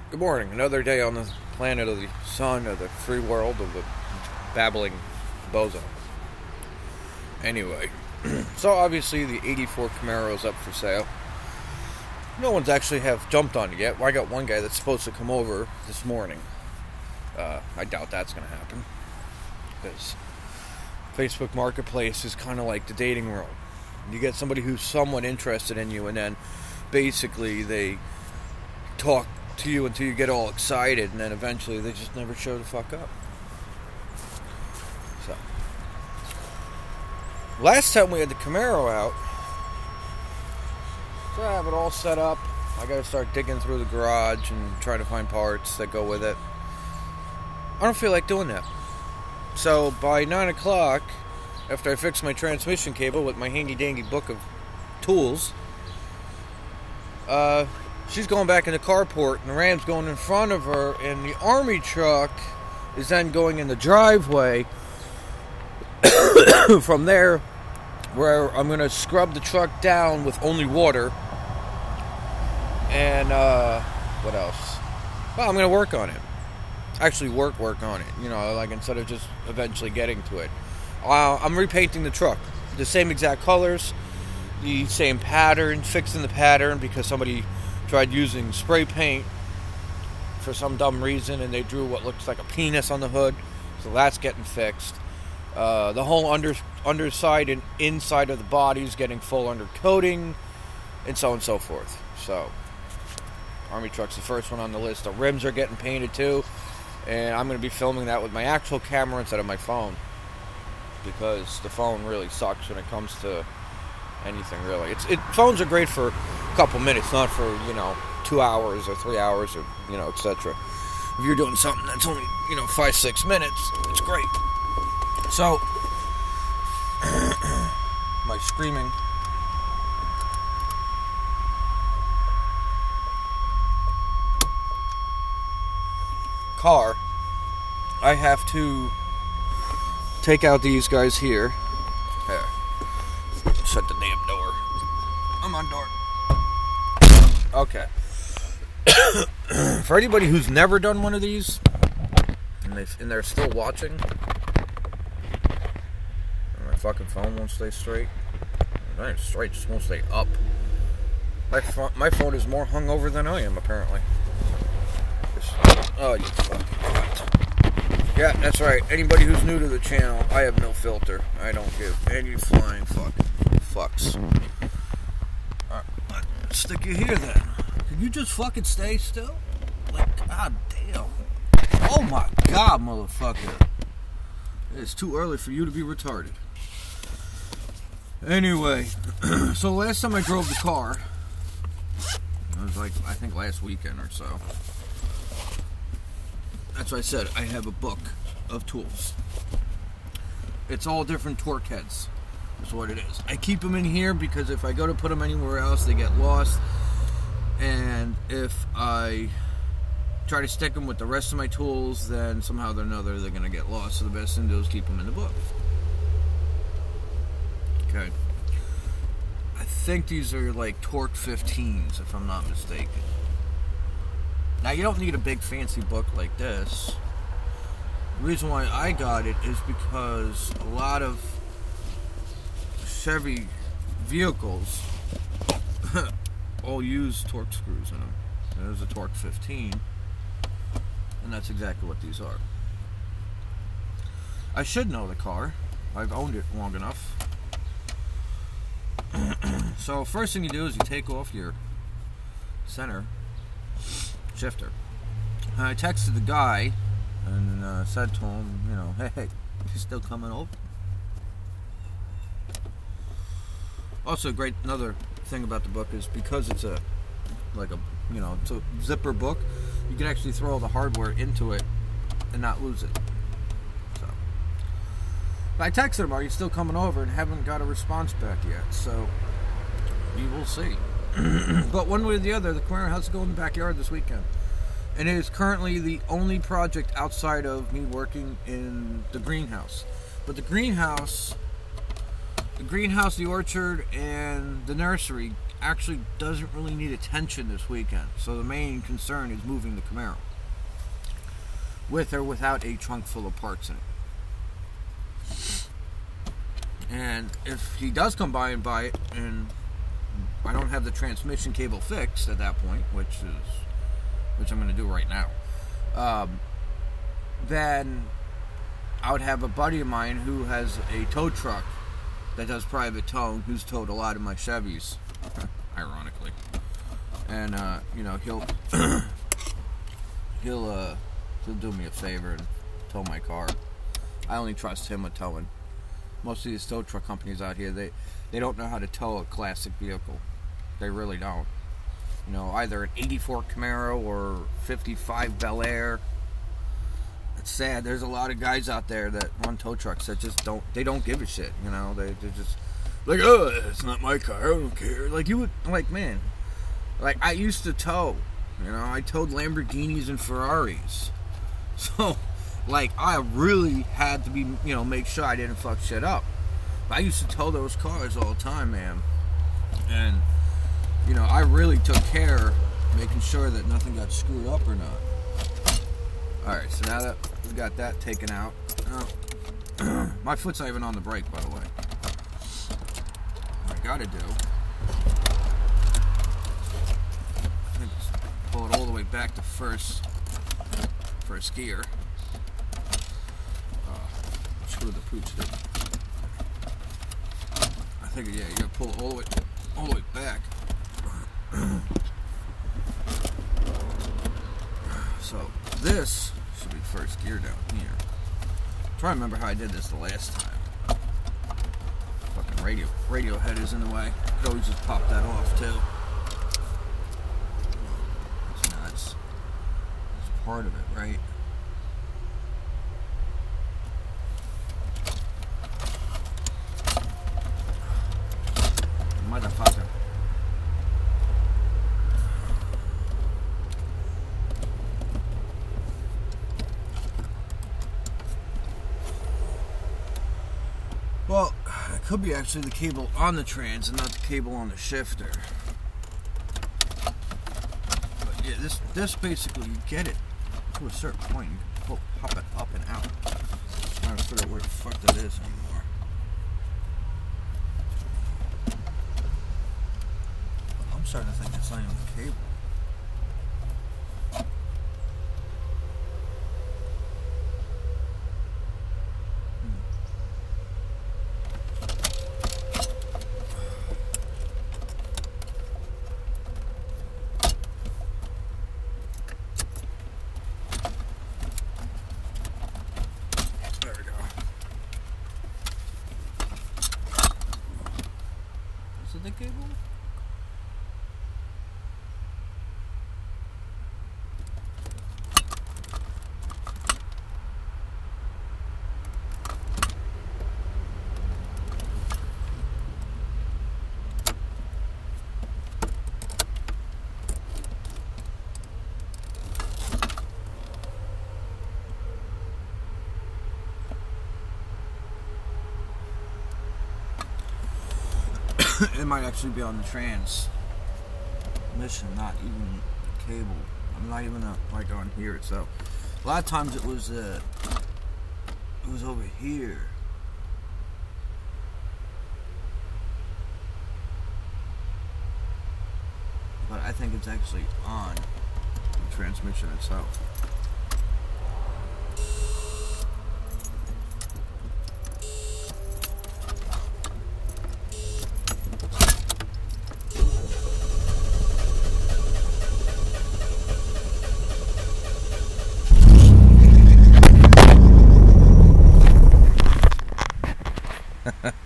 Good morning. Another day on the planet of the sun, of the free world, of the babbling bozo. Anyway, so obviously the 84 Camaro is up for sale. No one's actually have jumped on it yet. Well, I got one guy that's supposed to come over this morning. I doubt that's going to happen. Because Facebook Marketplace is kind of like the dating world. You get somebody who's somewhat interested in you, and then basically they talk to you until you get all excited, and then eventually they just never show the fuck up. So, last time we had the Camaro out, so I have it all set up. I gotta start digging through the garage and trying to find parts that go with it. I don't feel like doing that. So by 9 o'clock, after I fix my transmission cable with my hanky-danky book of tools, she's going back in the carport, and the Ram's going in front of her, and the Army truck is then going in the driveway. From there, where I'm going to scrub the truck down with only water. And, what else? Well, I'm going to work on it. Actually work on it. You know, like instead of just eventually getting to it. I'm repainting the truck. The same exact colors, the same pattern, fixing the pattern because somebody tried using spray paint for some dumb reason, and they drew what looks like a penis on the hood, so that's getting fixed. The whole underside and inside of the body is getting full undercoating, and so on and so forth. So, Army truck's the first one on the list. The rims are getting painted too, and I'm going to be filming that with my actual camera instead of my phone, because the phone really sucks when it comes to anything, really. Phones are great for a couple minutes, not for, 2 hours or 3 hours or, etc. If you're doing something that's only, 5-6 minutes, it's great. So, my screaming car, I have to take out these guys here. There. Shut the damn door. I'm on door. Okay. For anybody who's never done one of these, and they're still watching, and my fucking phone won't stay straight. Not even straight, just won't stay up. My phone is more hungover than I am, apparently. Oh, you fucking cunt. Yeah, that's right. Anybody who's new to the channel, I have no filter. I don't give any flying fucks. Alright, let's stick you here then. Can you just fucking stay still? Like, god damn. Oh my god, motherfucker. It's too early for you to be retarded. Anyway, so last time I drove the car, it was like, I think last weekend or so. That's what I said, I have a book of tools. It's all different torque heads. That's what it is. I keep them in here because if I go to put them anywhere else, they get lost. And if I try to stick them with the rest of my tools, then somehow or another they're going to get lost. So the best thing to do is keep them in the book. Okay. I think these are like torque 15s, if I'm not mistaken. Now, you don't need a big fancy book like this. The reason why I got it is because a lot of Chevy vehicles all use torque screws in them. There's a torque 15, and that's exactly what these are. I should know the car. I've owned it long enough. So first thing you do is you take off your center shifter. I texted the guy and said to him, hey, he's still coming over. Also, another thing about the book is because it's it's a zipper book, you can actually throw all the hardware into it and not lose it. So, but I texted him, are you still coming over, and haven't got a response back yet, so we will see. But one way or the other, the Camaro has to go in the backyard this weekend. And it is currently the only project outside of me working in the greenhouse. But the greenhouse, the orchard, and the nursery actually doesn't really need attention this weekend. So the main concern is moving the Camaro, with or without a trunk full of parts in it. And if he does come by and buy it, and I don't have the transmission cable fixed at that point, which I'm going to do right now, then I would have a buddy of mine who has a tow truck that does private towing, who's towed a lot of my Chevys, ironically, and you know, he'll do me a favor and tow my car. I only trust him with towing. Most of these tow truck companies out here, they don't know how to tow a classic vehicle. They really don't. You know, either an 84 Camaro or 55 Bel Air. It's sad. There's a lot of guys out there that run tow trucks that just don't give a shit. You know, they're just like, oh, it's not my car, I don't care. Like, you would, like, man, like, I used to tow. You know, I towed Lamborghinis and Ferraris. So, like, I really had to be, you know, make sure I didn't fuck shit up. But I used to tow those cars all the time, man. And, you know, I really took care making sure that nothing got screwed up or not. Alright, so now that we got that taken out, my foot's not even on the brake, by the way. What I gotta do, I think, is pull it all the way back to first gear. Screw the pooch there. I think, yeah, you gotta pull it all the way back. So this should be first gear down here. I'm trying to remember how I did this the last time. Fucking radio head is in the way. I could always just pop that off too. It's nuts. It's part of it, right? Motherfucker. Well, it could be actually the cable on the trans and not the cable on the shifter. But yeah, this basically, you get it to a certain point, you can pop it up and out. I'm trying to figure out where the fuck that is anymore. I'm starting to think it's not even the cable. The cable? It might actually be on the transmission, not even the cable. I'm not even like on here. So a lot of times it was over here. But I think it's actually on the transmission itself.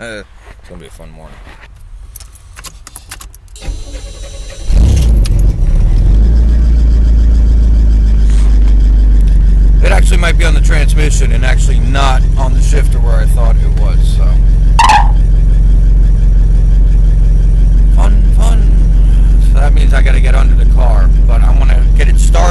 It's gonna be a fun morning. It actually might be on the transmission and actually not on the shifter where I thought it was, so. Fun. So that means I gotta get under the car, but I wanna get it started